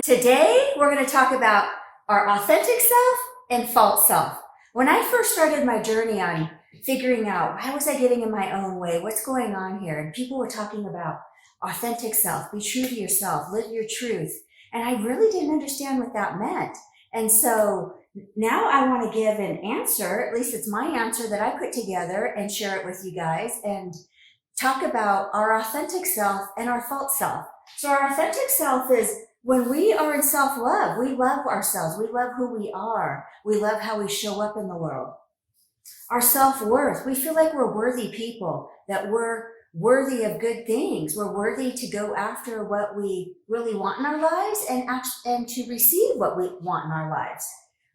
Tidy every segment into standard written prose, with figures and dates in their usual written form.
Today, we're going to talk about our authentic self and false self. When I first started my journey on figuring out why was I getting in my own way, what's going on here, and people were talking about authentic self, be true to yourself, live your truth, and I really didn't understand what that meant. And so now I want to give an answer, at least it's my answer that I put together and share it with you guys and talk about our authentic self and our false self. So our authentic self is when we are in self-love, we love ourselves, we love who we are, we love how we show up in the world. Our self-worth, we feel like we're worthy people, that we're worthy of good things, we're worthy to go after what we really want in our lives and to receive what we want in our lives.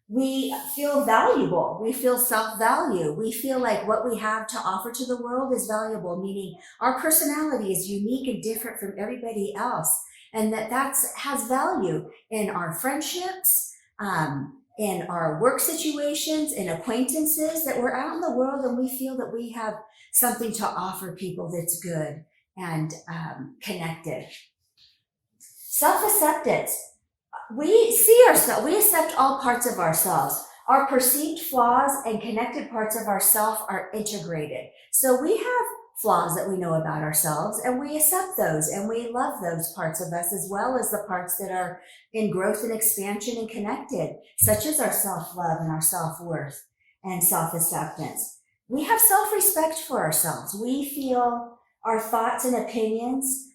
We feel valuable, we feel self-value, we feel like what we have to offer to the world is valuable, meaning our personality is unique and different from everybody else. And that has value in our friendships, in our work situations, in acquaintances, that we're out in the world and we feel that we have something to offer people that's good and connected. Self-acceptance. We see ourselves, we accept all parts of ourselves. Our perceived flaws and connected parts of ourselves are integrated. So we have flaws that we know about ourselves, and we accept those and we love those parts of us as well as the parts that are in growth and expansion and connected, such as our self-love and our self-worth and self-acceptance. We have self-respect for ourselves. We feel our thoughts and opinions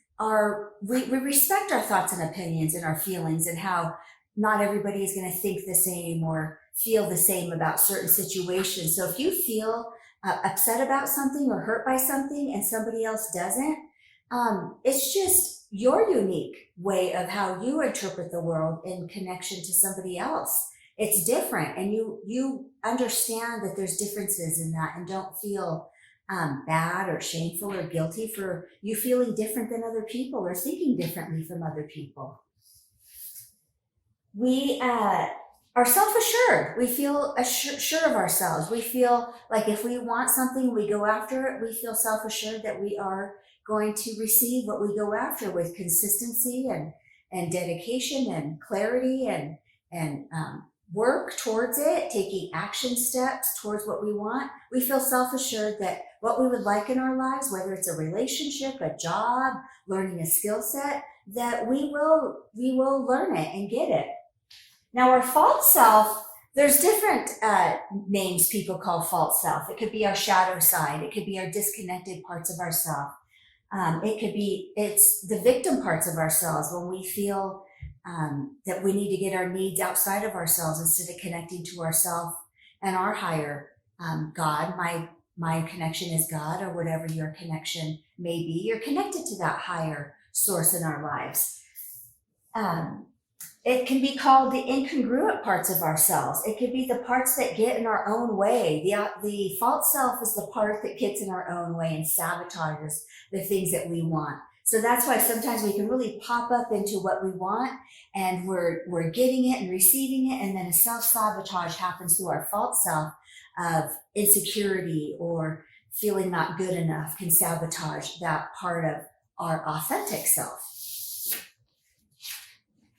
we respect our thoughts and opinions and our feelings and how not everybody is going to think the same or feel the same about certain situations. So if you feel upset about something or hurt by something and somebody else doesn't, it's just your unique way of how you interpret the world in connection to somebody else. It's different, and you understand that there's differences in that and don't feel bad or shameful or guilty for you feeling different than other people or thinking differently from other people. We are self-assured. We feel sure of ourselves. We feel like if we want something, we go after it. We feel self-assured that we are going to receive what we go after with consistency and dedication and clarity and work towards it, taking action steps towards what we want. We feel self-assured that what we would like in our lives, whether it's a relationship, a job, learning a skill set, that we will learn it and get it. Now, our false self, there's different names people call false self. It could be our shadow side. It could be our disconnected parts of ourself. It's the victim parts of ourselves when we feel that we need to get our needs outside of ourselves instead of connecting to ourselves and our higher God. My connection is God, or whatever your connection may be. You're connected to that higher source in our lives. It can be called the incongruent parts of ourselves. It could be the parts that get in our own way. The false self is the part that gets in our own way and sabotages the things that we want. So that's why sometimes we can really pop up into what we want and we're getting it and receiving it, and then a self-sabotage happens through our false self of insecurity or feeling not good enough can sabotage that part of our authentic self.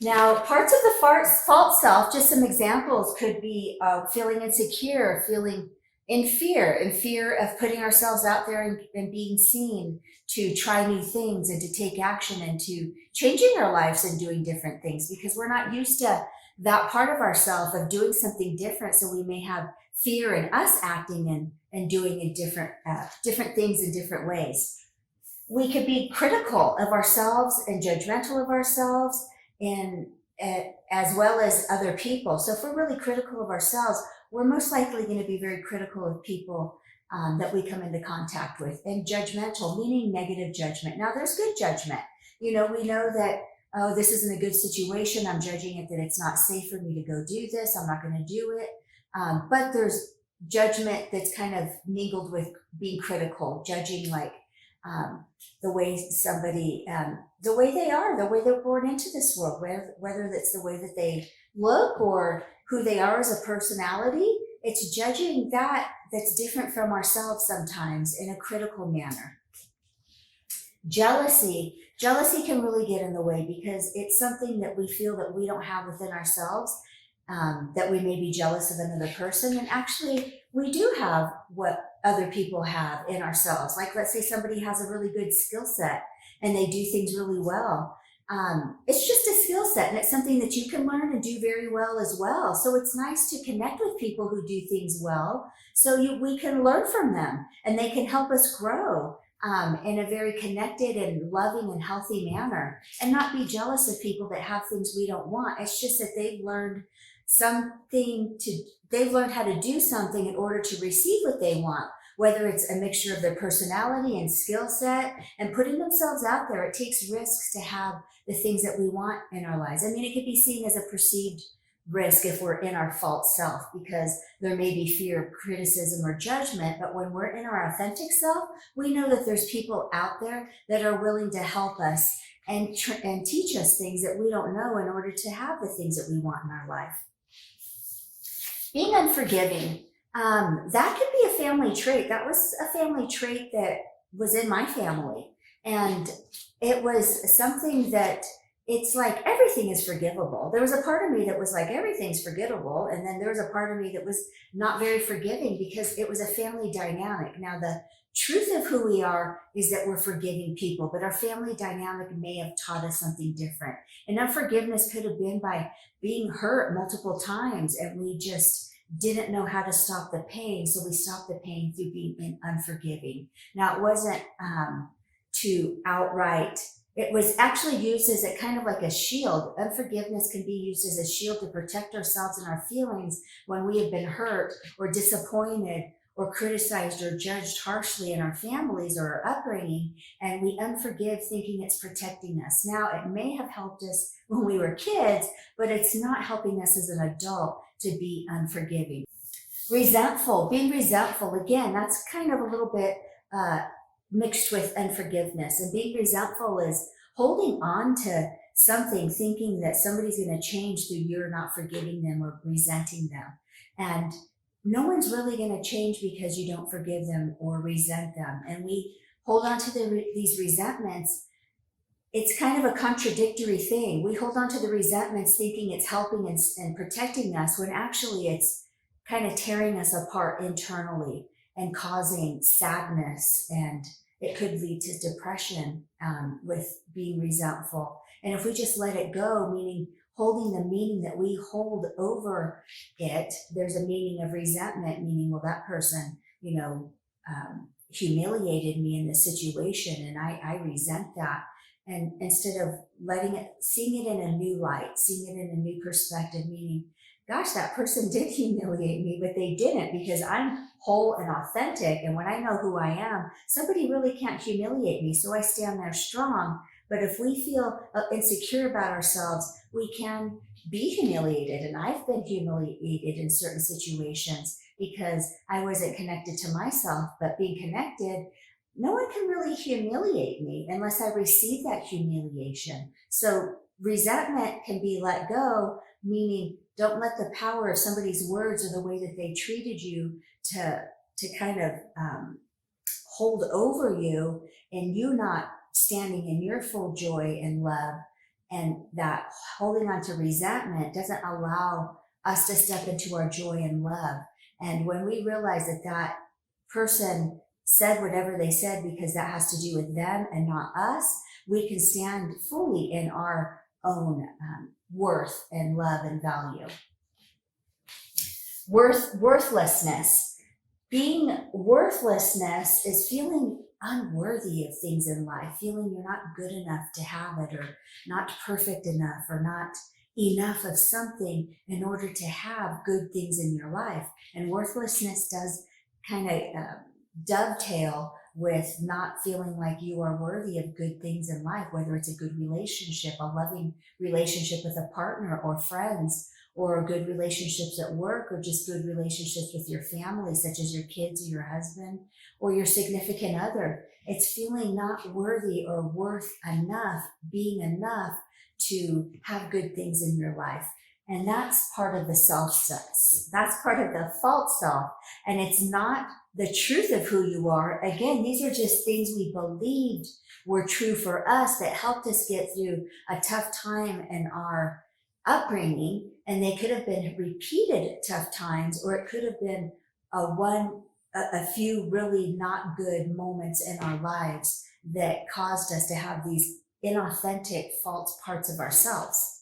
Now, parts of the false self, just some examples could be feeling insecure, feeling in fear of putting ourselves out there and being seen, to try new things and to take action and to changing our lives and doing different things, because we're not used to that part of ourselves of doing something different. So we may have fear in us acting and doing in different things in different ways. We could be critical of ourselves and judgmental of ourselves, and as well as other people. So if we're really critical of ourselves, we're most likely going to be very critical of people that we come into contact with. And judgmental, meaning negative judgment. Now, there's good judgment. We know that, oh, this isn't a good situation. I'm judging it that it's not safe for me to go do this. I'm not going to do it. But there's judgment that's kind of mingled with being critical, judging like the way somebody, the way they are, the way they're born into this world, whether that's the way that they look or who they are as a personality. It's judging that's different from ourselves sometimes in a critical manner. Jealousy Jealousy can really get in the way because it's something that we feel that we don't have within ourselves, that we may be jealous of another person. And actually, we do have what other people have in ourselves. Like, let's say somebody has a really good skill set and they do things really well. It's just a skill set and it's something that you can learn and do very well as well. So it's nice to connect with people who do things well so we can learn from them and they can help us grow in a very connected and loving and healthy manner, and not be jealous of people that have things we don't want. It's just that they've learned how to do something in order to receive what they want, whether it's a mixture of their personality and skill set and putting themselves out there. It takes risks to have the things that we want in our lives. I mean, it could be seen as a perceived risk if we're in our false self, because there may be fear of criticism or judgment. But when we're in our authentic self, we know that there's people out there that are willing to help us and teach us things that we don't know in order to have the things that we want in our life. Being unforgiving, that could be a family trait. That was a family trait that was in my family. And it was something that it's like everything is forgivable. There was a part of me that was like, everything's forgivable. And then there was a part of me that was not very forgiving because it was a family dynamic. Now, the truth of who we are is that we're forgiving people, but our family dynamic may have taught us something different. And unforgiveness could have been by being hurt multiple times and we just didn't know how to stop the pain. So we stopped the pain through being unforgiving. Now, it wasn't it was actually used as a kind of like a shield. Unforgiveness can be used as a shield to protect ourselves and our feelings when we have been hurt or disappointed or criticized or judged harshly in our families or our upbringing, and we unforgive thinking it's protecting us. Now, it may have helped us when we were kids, but it's not helping us as an adult to be unforgiving. Being resentful, again, that's kind of a little bit mixed with unforgiveness. And being resentful is holding on to something, thinking that somebody's going to change through you're not forgiving them or resenting them. And no one's really going to change because you don't forgive them or resent them. And we hold on to these resentments. It's kind of a contradictory thing. We hold on to the resentments thinking it's helping and protecting us, when actually it's kind of tearing us apart internally and causing sadness, and it could lead to depression with being resentful. And if we just let it go, meaning holding the meaning that we hold over it, there's a meaning of resentment, meaning, well, that person, humiliated me in this situation and I resent that. And instead of seeing it in a new light, seeing it in a new perspective, meaning, gosh, that person did humiliate me, but they didn't, because I'm whole and authentic. And when I know who I am, somebody really can't humiliate me. So I stand there strong. But if we feel insecure about ourselves, we can be humiliated. And I've been humiliated in certain situations because I wasn't connected to myself. But being connected, no one can really humiliate me unless I receive that humiliation. So resentment can be let go, meaning don't let the power of somebody's words or the way that they treated you to kind of hold over you, and you not standing in your full joy and love. And that holding on to resentment doesn't allow us to step into our joy and love. And when we realize that person said whatever they said because that has to do with them and not us, we can stand fully in our own worth and love and value. Worthlessness. Being worthlessness is feeling unworthy of things in life, feeling you're not good enough to have it, or not perfect enough, or not enough of something in order to have good things in your life. And worthlessness does kind of dovetail with not feeling like you are worthy of good things in life, whether it's a good relationship, a loving relationship with a partner or friends, or good relationships at work, or just good relationships with your family, such as your kids or your husband or your significant other. It's feeling not worthy or worth enough, being enough to have good things in your life. And that's part of the that's part of the false self. And it's not the truth of who you are. Again, these are just things we believed were true for us that helped us get through a tough time in our upbringing. And they could have been repeated tough times, or it could have been a few really not good moments in our lives that caused us to have these inauthentic, false parts of ourselves.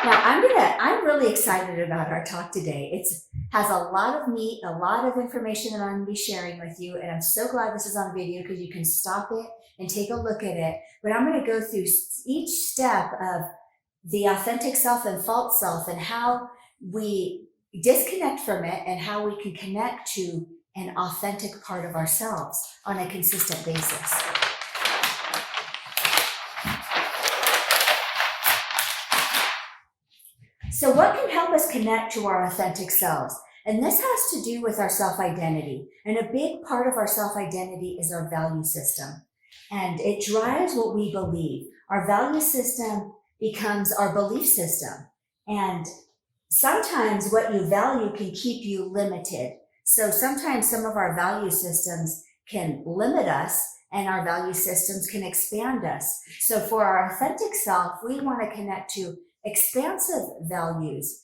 Now, I'm really excited about our talk today. It has a lot of meat, a lot of information that I'm going to be sharing with you, and I'm so glad this is on video because you can stop it and take a look at it. But I'm going to go through each step of the authentic self and false self and how we disconnect from it and how we can connect to an authentic part of ourselves on a consistent basis. So what can help us connect to our authentic selves? And this has to do with our self-identity. And a big part of our self-identity is our value system. And it drives what we believe. Our value system becomes our belief system. And sometimes what you value can keep you limited. So sometimes some of our value systems can limit us, and our value systems can expand us. So for our authentic self, we want to connect to expansive values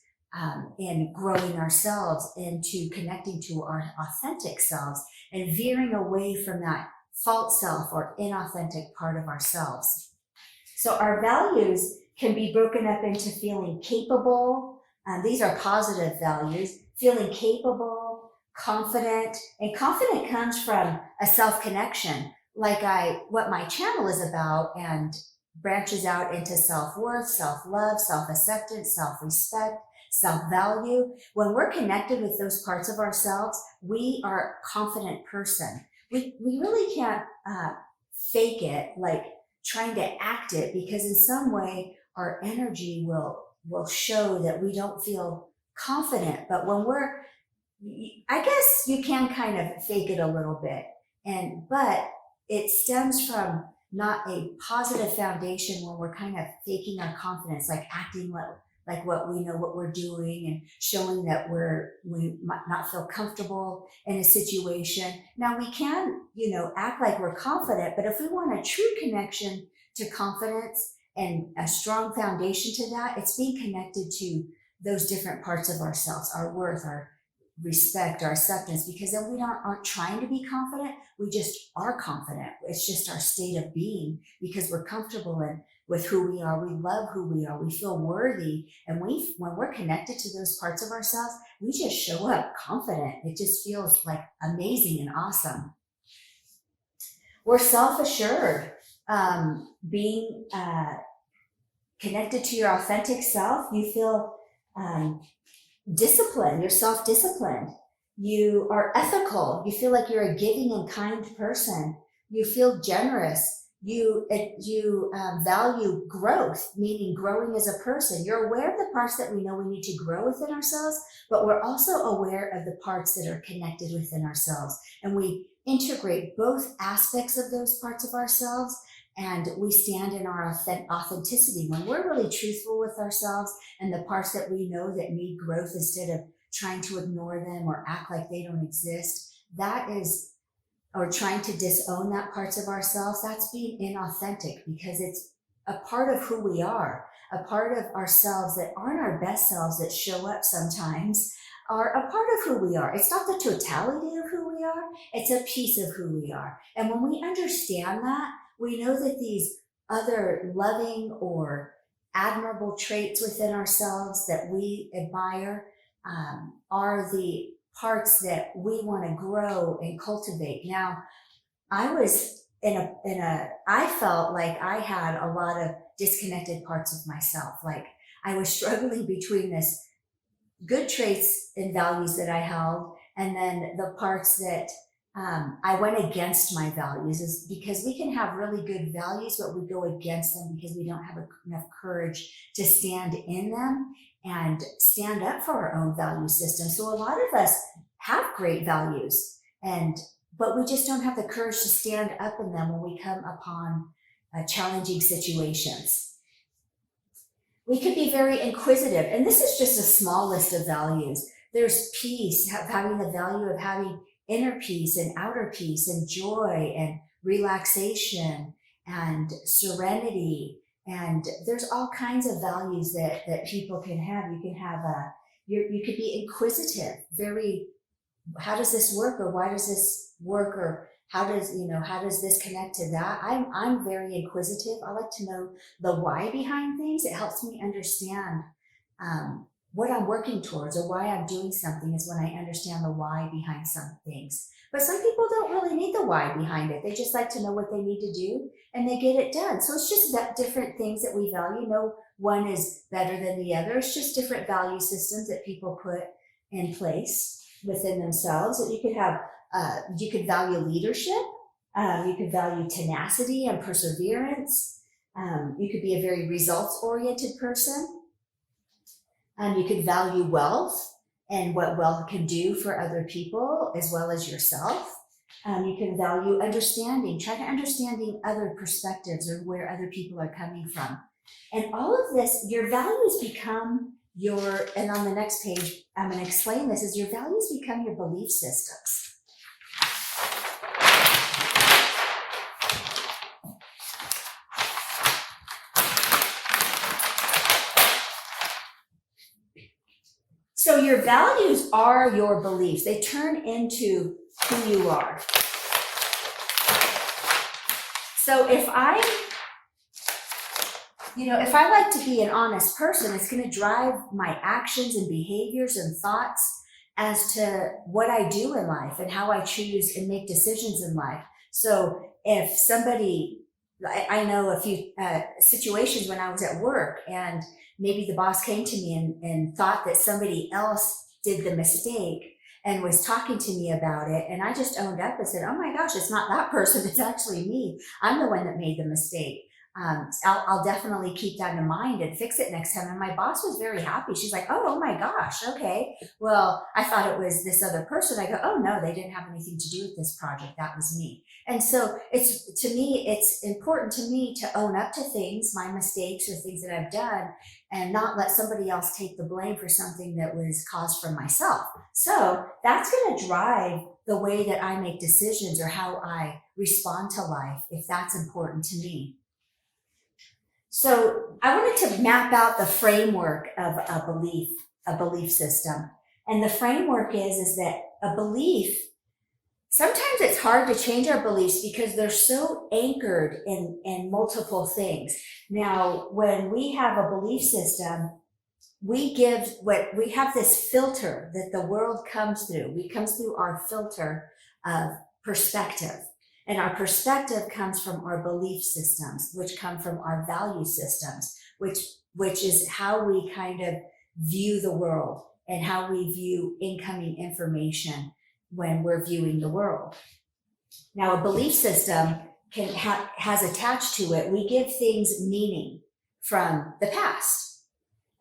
in growing ourselves into connecting to our authentic selves and veering away from that false self or inauthentic part of ourselves. So our values can be broken up into feeling capable. These are positive values, feeling capable, confident, and confident comes from a self-connection, like what my channel is about, and branches out into self-worth, self-love, self-acceptance, self-respect, self-value. When we're connected with those parts of ourselves, we are a confident person. We really can't fake it, like trying to act it, because in some way our energy will show that we don't feel confident. But when I guess you can kind of fake it a little bit, but it stems from not a positive foundation when we're kind of faking our confidence, like acting like what we know what we're doing and showing that we might not feel comfortable in a situation. Now we can, act like we're confident, but if we want a true connection to confidence and a strong foundation to that, it's being connected to those different parts of ourselves, our worth, our respect, our acceptance, because then we aren't trying to be confident. We just are confident. It's just our state of being because we're comfortable with who we are. We love who we are. We feel worthy. And when we're connected to those parts of ourselves, we just show up confident. It just feels like amazing and awesome. We're self-assured. Being connected to your authentic self, you feel disciplined, you're self-disciplined, you are ethical, you feel like you're a giving and kind person, you feel generous, you value growth, meaning growing as a person. You're aware of the parts that we know we need to grow within ourselves, but we're also aware of the parts that are connected within ourselves. And we integrate both aspects of those parts of ourselves, and we stand in our authenticity when we're really truthful with ourselves and the parts that we know that need growth, instead of trying to ignore them or act like they don't exist. Or trying to disown that parts of ourselves, that's being inauthentic, because it's a part of who we are, a part of ourselves that aren't our best selves, that show up sometimes, are a part of who we are. It's not the totality of who we are, it's a piece of who we are. And when we understand that, we know that these other loving or admirable traits within ourselves that we admire are the parts that we want to grow and cultivate. Now, I was I felt like I had a lot of disconnected parts of myself. Like I was struggling between this good traits and values that I held, and then the parts that I went against my values, is because we can have really good values, but we go against them because we don't have enough courage to stand in them and stand up for our own value system. So a lot of us have great values, but we just don't have the courage to stand up in them when we come upon challenging situations. We could be very inquisitive. And this is just a small list of values. There's peace, having the value of having inner peace and outer peace and joy and relaxation and serenity. And there's all kinds of values that people can have. You can have you could be inquisitive, very, how does this work, or why does this work, or how does this connect to that? I'm very inquisitive. I like to know the why behind things. It helps me understand what I'm working towards, or why I'm doing something, is when I understand the why behind some things. But some people don't really need the why behind it. They just like to know what they need to do, and they get it done. So it's just that different things that we value. No one is better than the other. It's just different value systems that people put in place within themselves. That you could have, you could value leadership. You could value tenacity and perseverance. You could be a very results-oriented person. You could value wealth and what wealth can do for other people as well as yourself. You can value understanding, try to understanding other perspectives or where other people are coming from. And all of this, your values become your, and on the next page, I'm going to explain this, is your values become your belief systems. So your values are your beliefs. They turn into who you are. So if I like to be an honest person, it's going to drive my actions and behaviors and thoughts as to what I do in life and how I choose and make decisions in life. So if somebody, I know a few situations when I was at work, and maybe the boss came to me and thought that somebody else did the mistake and was talking to me about it. And I just owned up and said, oh my gosh, it's not that person, it's actually me. I'm the one that made the mistake. I'll definitely keep that in mind and fix it next time. And my boss was very happy. She's like, oh my gosh, okay. Well, I thought it was this other person. I go, oh no, they didn't have anything to do with this project. That was me. And so it's important to me to own up to things, my mistakes or things that I've done, and not let somebody else take the blame for something that was caused from myself. So that's going to drive the way that I make decisions or how I respond to life, if that's important to me. So I wanted to map out the framework of a belief system. And the framework is that a belief, sometimes it's hard to change our beliefs because they're so anchored in multiple things. Now, when we have a belief system, we have this filter that the world comes through. We comes through our filter of perspective. And our perspective comes from our belief systems, which come from our value systems, which is how we kind of view the world and how we view incoming information when we're viewing the world. Now, a belief system has attached to it, we give things meaning from the past.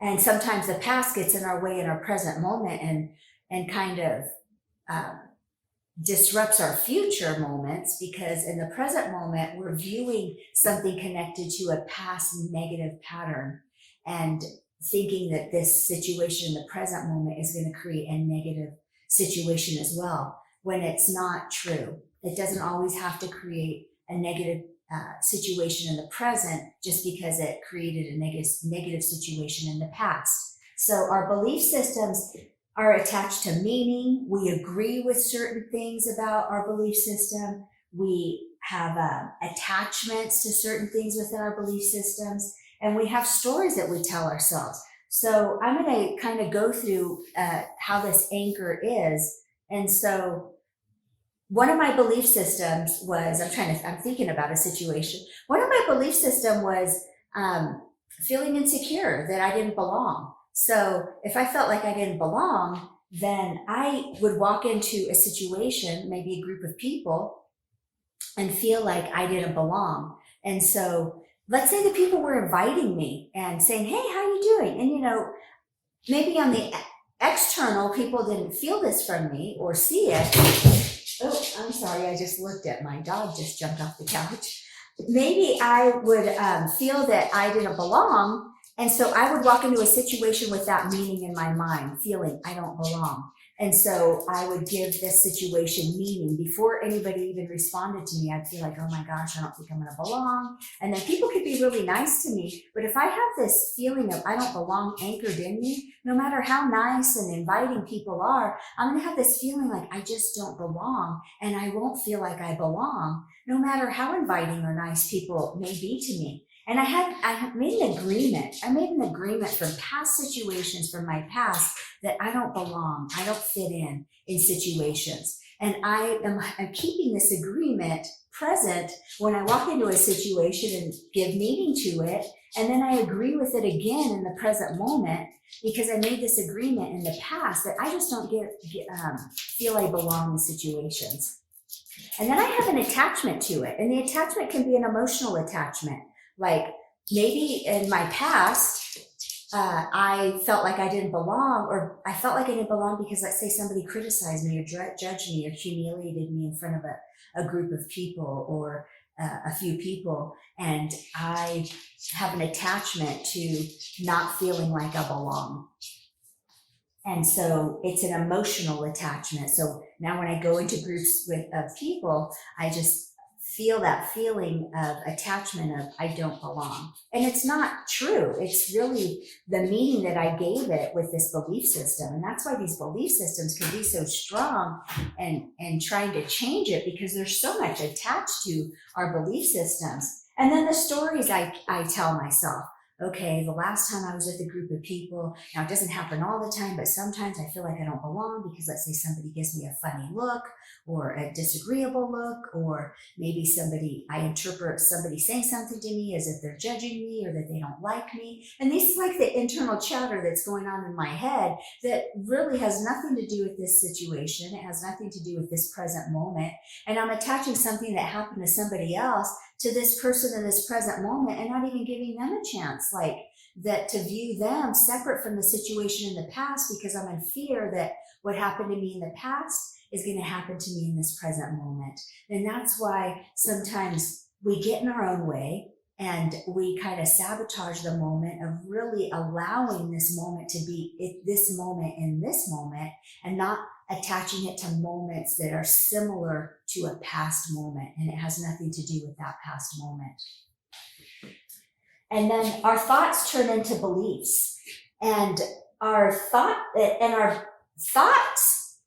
And sometimes the past gets in our way in our present moment and kind of disrupts our future moments, because in the present moment, we're viewing something connected to a past negative pattern and thinking that this situation in the present moment is going to create a negative situation as well, when it's not true. It doesn't always have to create a negative situation in the present just because it created a negative situation in the past. So our belief systems are attached to meaning. We agree with certain things about our belief system. We have attachments to certain things within our belief systems, and we have stories that we tell ourselves. So I'm going to kind of go through how this anchor is. And so one of my belief systems was, I'm thinking about a situation. One of my belief system was feeling insecure that I didn't belong. So if I felt like I didn't belong, then I would walk into a situation, maybe a group of people, and feel like I didn't belong. And so let's say the people were inviting me and saying, hey, how you doing? And maybe on the external, people didn't feel this from me or see it. Oh, I'm sorry, I just looked at my dog just jumped off the couch. Maybe I would feel that I didn't belong, And so I would walk into a situation with that meaning in my mind, feeling I don't belong. And so I would give this situation meaning. Before anybody even responded to me, I'd feel like, oh my gosh, I don't think I'm going to belong. And then people could be really nice to me. But if I have this feeling of I don't belong anchored in me, no matter how nice and inviting people are, I'm going to have this feeling like I just don't belong. And I won't feel like I belong, no matter how inviting or nice people may be to me. And I had made an agreement. I made an agreement from past situations from my past that I don't belong. I don't fit in situations. And I'm keeping this agreement present when I walk into a situation and give meaning to it. And then I agree with it again in the present moment because I made this agreement in the past that I just don't feel I belong in situations. And then I have an attachment to it. And the attachment can be an emotional attachment. Like maybe in my past, I felt like I didn't belong, or I felt like I didn't belong because, let's say, somebody criticized me or judged me or humiliated me in front of a group of people or a few people. And I have an attachment to not feeling like I belong. And so it's an emotional attachment. So now when I go into groups of people, I just feel that feeling of attachment of I don't belong. And it's not true. It's really the meaning that I gave it with this belief system. And that's why these belief systems can be so strong and trying to change it, because there's so much attached to our belief systems. And then the stories I tell myself. Okay, the last time I was with a group of people, now it doesn't happen all the time, but sometimes I feel like I don't belong because, let's say, somebody gives me a funny look or a disagreeable look, or maybe I interpret somebody saying something to me as if they're judging me or that they don't like me. And this is like the internal chatter that's going on in my head that really has nothing to do with this situation. It has nothing to do with this present moment. And I'm attaching something that happened to somebody else to this person in this present moment and not even giving them a chance, like that, to view them separate from the situation in the past, because I'm in fear that what happened to me in the past is going to happen to me in this present moment. And that's why sometimes we get in our own way and we kind of sabotage the moment of really allowing this moment to be this moment in this moment, and not attaching it to moments that are similar to a past moment, and it has nothing to do with that past moment. And then our thoughts turn into beliefs, and our thoughts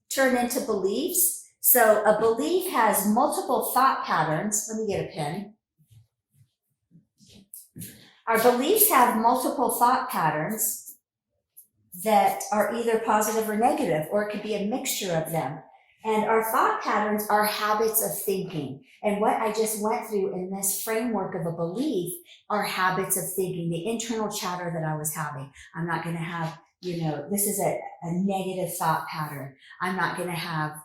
turn into beliefs. So a belief has multiple thought patterns. Let me get a pen. Our beliefs have multiple thought patterns that are either positive or negative, or it could be a mixture of them. And our thought patterns are habits of thinking. And what I just went through in this framework of a belief are habits of thinking, the internal chatter that I was having. I'm not going to have, this is a negative thought pattern. I'm not going to have,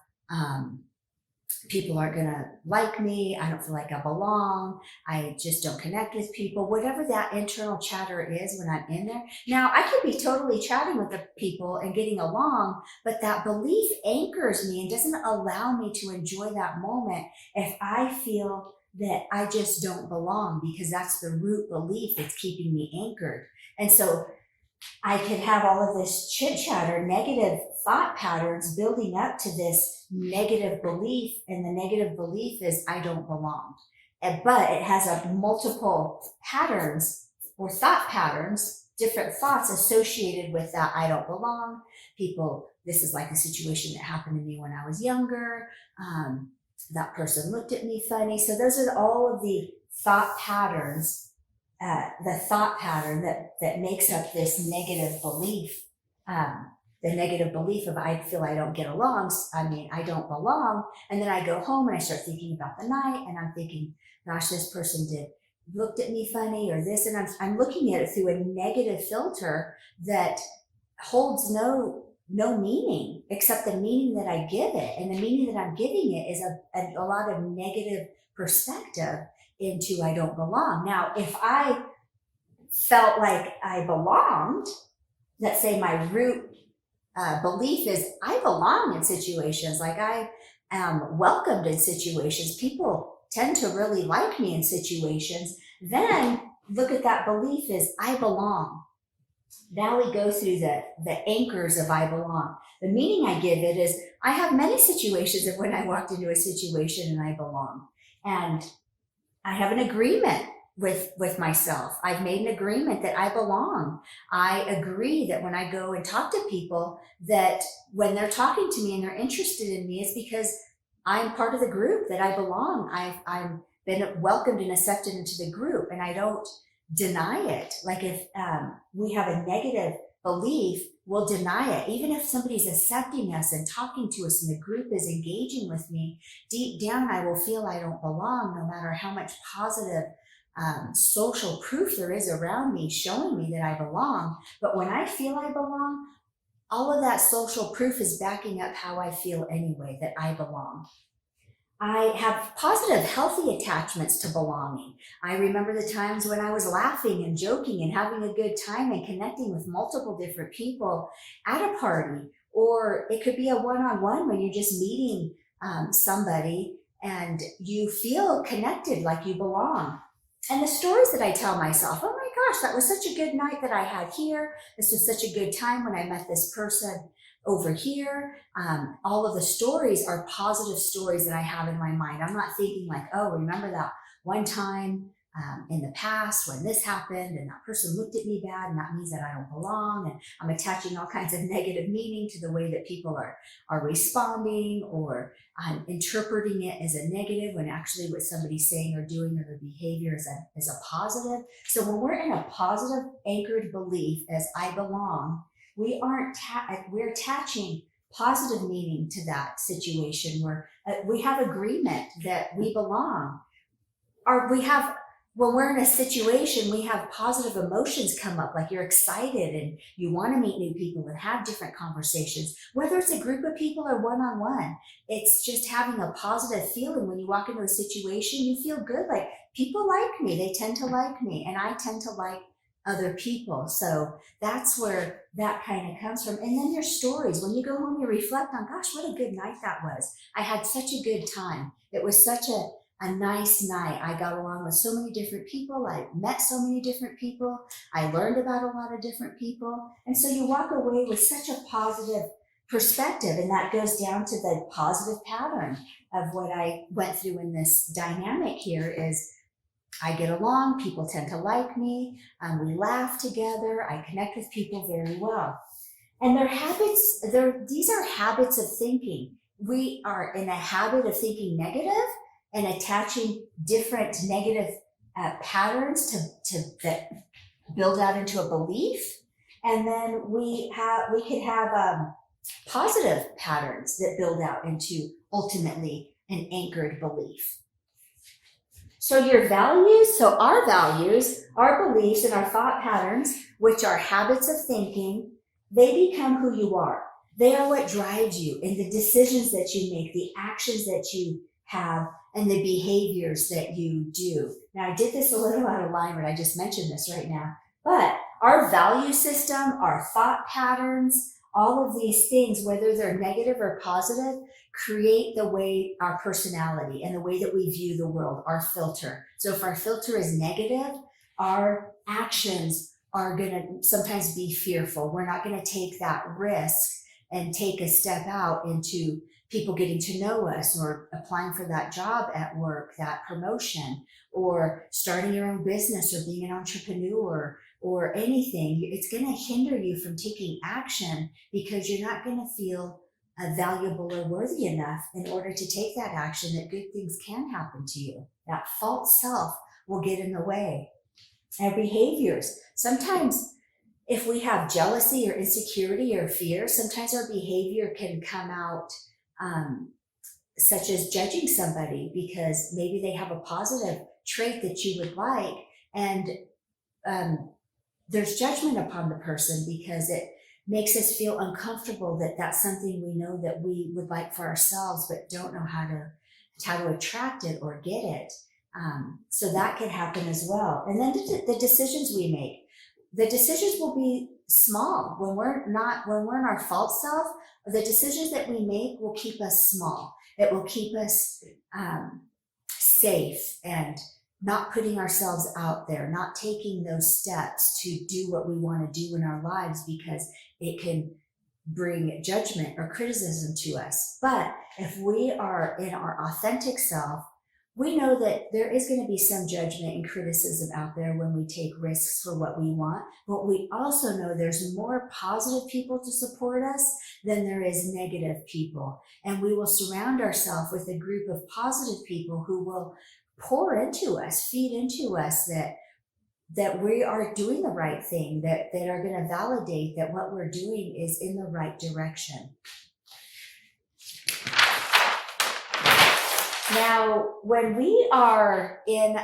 people aren't going to like me. I don't feel like I belong. I just don't connect with people. Whatever that internal chatter is when I'm in there. Now, I could be totally chatting with the people and getting along, but that belief anchors me and doesn't allow me to enjoy that moment if I feel that I just don't belong, because that's the root belief that's keeping me anchored. And so I could have all of this chit chatter, negative thought patterns building up to this negative belief. And the negative belief is I don't belong. But it has multiple patterns or thought patterns, different thoughts associated with that I don't belong. This is like a situation that happened to me when I was younger. That person looked at me funny. So those are all of the thought patterns. The thought pattern that makes up this negative belief, the negative belief of I feel I don't get along, I don't belong. And then I go home and I start thinking about the night, and I'm thinking, gosh, this person looked at me funny, or this, and I'm looking at it through a negative filter that holds no meaning except the meaning that I give it. And the meaning that I'm giving it is a lot of negative perspective into I don't belong. Now, if I felt like I belonged, let's say my root belief is I belong in situations, like I am welcomed in situations, people tend to really like me in situations, then look at that belief as I belong. now we go through the anchors of I belong. The meaning I give it is I have many situations of when I walked into a situation and I belong. And I have an agreement with myself. I've made an agreement that I belong. I agree that when I go and talk to people, that when they're talking to me and they're interested in me, it's because I'm part of the group, that I belong. I'm been welcomed and accepted into the group, and I don't deny it. Like if we have a negative belief, we'll deny it. Even if somebody's accepting us and talking to us and the group is engaging with me, deep down I will feel I don't belong, no matter how much positive social proof there is around me showing me that I belong. But when I feel I belong, all of that social proof is backing up how I feel anyway, that I belong. I have positive, healthy attachments to belonging. I remember the times when I was laughing and joking and having a good time and connecting with multiple different people at a party, or it could be a one-on-one when you're just meeting somebody and you feel connected, like you belong. And the stories that I tell myself, oh my gosh, that was such a good night that I had here. This was such a good time when I met this person over here. All of the stories are positive stories that I have in my mind. I'm not thinking like, oh, remember that one time in the past when this happened and that person looked at me bad and that means that I don't belong. And I'm attaching all kinds of negative meaning to the way that people are responding, or I'm interpreting it as a negative when actually what somebody's saying or doing or their behavior is a positive. So when we're in a positive anchored belief as I belong, we're attaching positive meaning to that situation where we have agreement that we belong. Or when we're in a situation, we have positive emotions come up, like you're excited and you want to meet new people and have different conversations, whether it's a group of people or one-on-one. It's just having a positive feeling when you walk into a situation, you feel good, like people like me, they tend to like me, and I tend to like other people. So that's where that kind of comes from. And then your stories, when you go home, you reflect on, gosh, what a good night that was. I had such a good time. It was such a nice night. I got along with so many different people. I met so many different people. I learned about a lot of different people. And so you walk away with such a positive perspective. And that goes down to the positive pattern of what I went through in this dynamic here is I get along, people tend to like me, we laugh together, I connect with people very well. And these are habits of thinking. We are in a habit of thinking negative and attaching different negative patterns that build out into a belief. And then we could have positive patterns that build out into ultimately an anchored belief. So our values, our beliefs, and our thought patterns, which are habits of thinking, they become who you are. They are what drives you in the decisions that you make, the actions that you have, and the behaviors that you do. Now, I did this a little out of line when I just mentioned this right now, but our value system, our thought patterns, all of these things, whether they're negative or positive, create the way our personality and the way that we view the world, our filter. So if our filter is negative, our actions are going to sometimes be fearful. We're not going to take that risk and take a step out into people getting to know us, or applying for that job at work, that promotion, or starting your own business, or being an entrepreneur, or anything. It's going to hinder you from taking action because you're not going to feel valuable or worthy enough in order to take that action, that good things can happen to you. That false self will get in the way. Our behaviors, sometimes if we have jealousy or insecurity or fear, sometimes our behavior can come out such as judging somebody because maybe they have a positive trait that you would like, and there's judgment upon the person because it makes us feel uncomfortable that that's something we know that we would like for ourselves but don't know how to attract it or get it. So that could happen as well. And then the decisions we make, the decisions will be small when we're in our false self. The decisions that we make will keep us small. It will keep us safe and not putting ourselves out there, not taking those steps to do what we want to do in our lives because it can bring judgment or criticism to us. But if we are in our authentic self, we know that there is going to be some judgment and criticism out there when we take risks for what we want, but we also know there's more positive people to support us than there is negative people. And we will surround ourselves with a group of positive people who will pour into us, feed into us that we are doing the right thing, that are going to validate that what we're doing is in the right direction. Now, when we are in,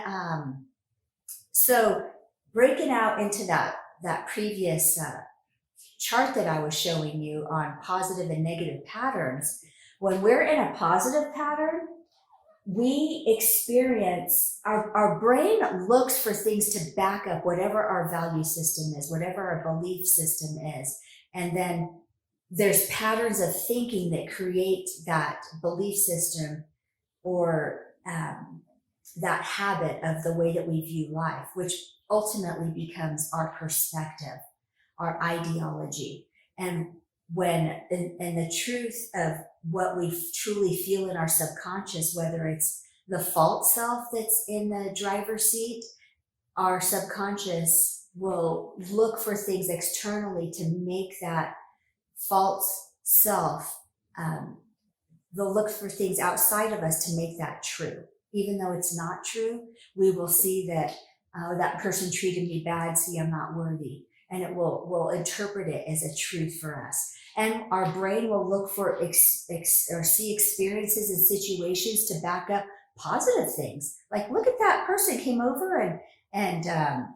so breaking out into that previous chart that I was showing you on positive and negative patterns, when we're in a positive pattern, we experience, our brain looks for things to back up whatever our value system is, whatever our belief system is. And then there's patterns of thinking that create that belief system or that habit of the way that we view life, which ultimately becomes our perspective, our ideology. And when, and the truth of what we truly feel in our subconscious, whether it's the false self that's in the driver's seat, our subconscious will look for things externally to make that false self, they'll look for things outside of us to make that true. Even though it's not true, we will see that that person treated me bad, see, I'm not worthy. And it will interpret it as a truth for us. And our brain will look for or see experiences and situations to back up positive things. Like, look at that person came over and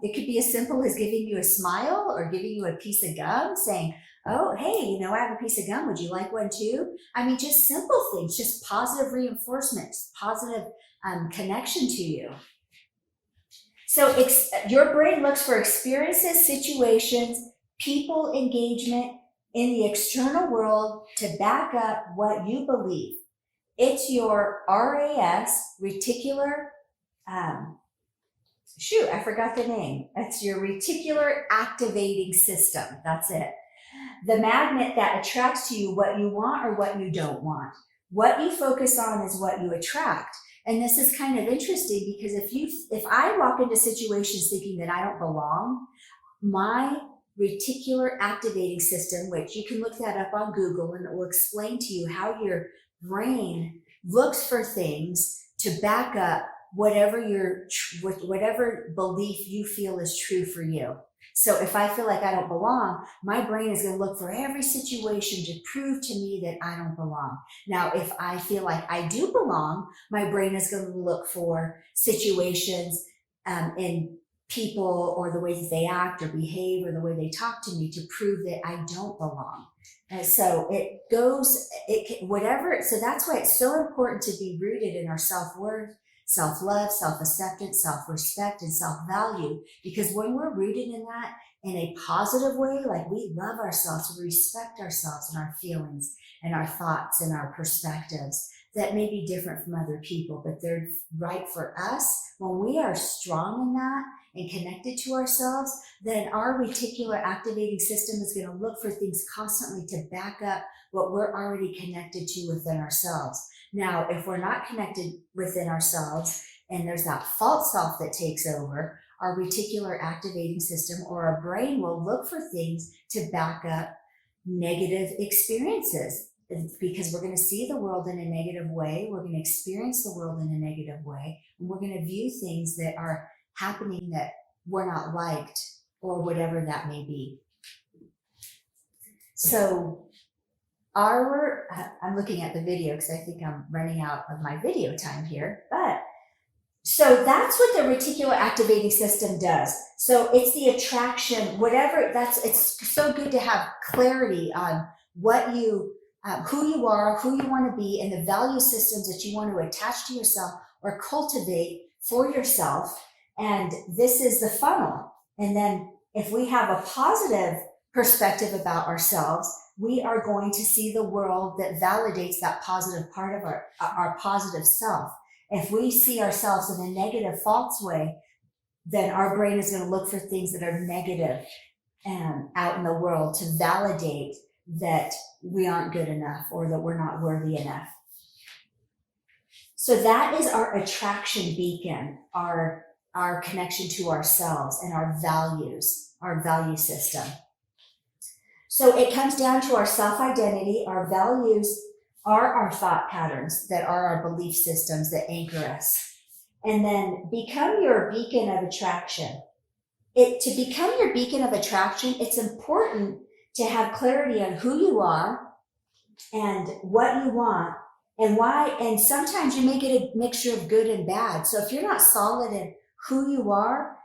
it could be as simple as giving you a smile or giving you a piece of gum, saying, oh, hey, I have a piece of gum. Would you like one too? I mean, just simple things, just positive reinforcement, positive connection to you. So your brain looks for experiences, situations, people, engagement in the external world to back up what you believe. It's your RAS, reticular, I forgot the name. It's your reticular activating system. That's it. The magnet that attracts to you what you want or what you don't want. What you focus on is what you attract. And this is kind of interesting because if I walk into situations thinking that I don't belong, my reticular activating system, which you can look that up on Google and it will explain to you how your brain looks for things to back up whatever belief you feel is true for you. So if I feel like I don't belong, my brain is going to look for every situation to prove to me that I don't belong. Now, if I feel like I do belong, my brain is going to look for situations in people or the way that they act or behave or the way they talk to me to prove that I don't belong. And so it goes, so that's why it's so important to be rooted in our self-worth, self-love, self-acceptance, self-respect, and self-value. Because when we're rooted in that in a positive way, like we love ourselves, we respect ourselves and our feelings and our thoughts and our perspectives that may be different from other people, but they're right for us. When we are strong in that and connected to ourselves, then our reticular activating system is going to look for things constantly to back up what we're already connected to within ourselves. Now, if we're not connected within ourselves and there's that false self that takes over, our reticular activating system or our brain will look for things to back up negative experiences because we're going to see the world in a negative way. We're going to experience the world in a negative way. And we're going to view things that are happening that we're not liked or whatever that may be. So I'm looking at the video because I think I'm running out of my video time here, but so that's what the reticular activating system does. So it's the attraction, it's so good to have clarity on what who you are, who you want to be, and the value systems that you want to attach to yourself or cultivate for yourself. And this is the funnel. And then if we have a positive perspective about ourselves, we are going to see the world that validates that positive part of our positive self. If we see ourselves in a negative, false way, then our brain is going to look for things that are negative out in the world to validate that we aren't good enough or that we're not worthy enough. So that is our attraction beacon, our connection to ourselves and our values, our value system. So it comes down to our self-identity. Our values are our thought patterns that are our belief systems that anchor us. And then become your beacon of attraction. To become your beacon of attraction, it's important to have clarity on who you are and what you want and why. And sometimes you make it a mixture of good and bad. So if you're not solid in who you are,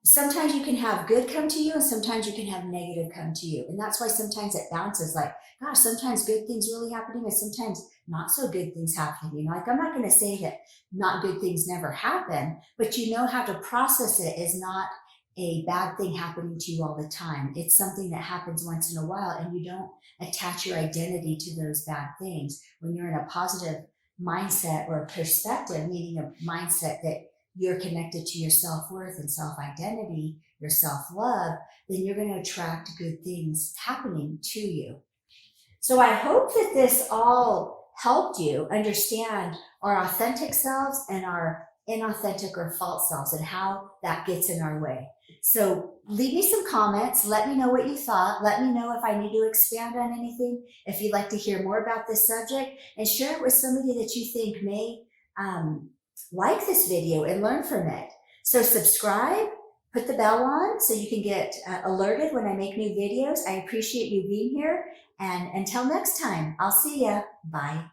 sometimes you can have good come to you and sometimes you can have negative come to you. And that's why sometimes it bounces like, gosh, sometimes good things really happening and sometimes not so good things happening. Like, I'm not going to say that not good things never happen, but you know how to process it as not a bad thing happening to you all the time. It's something that happens once in a while and you don't attach your identity to those bad things. When you're in a positive mindset or perspective, meaning a mindset that you're connected to your self-worth and self-identity, your self-love, then you're going to attract good things happening to you. So I hope that this all helped you understand our authentic selves and our inauthentic or false selves and how that gets in our way. So leave me some comments. Let me know what you thought. Let me know if I need to expand on anything, if you'd like to hear more about this subject, and share it with somebody that you think may like this video and learn from it. So subscribe, put the bell on so you can get alerted when I make new videos. I appreciate you being here. And until next time, I'll see ya. Bye.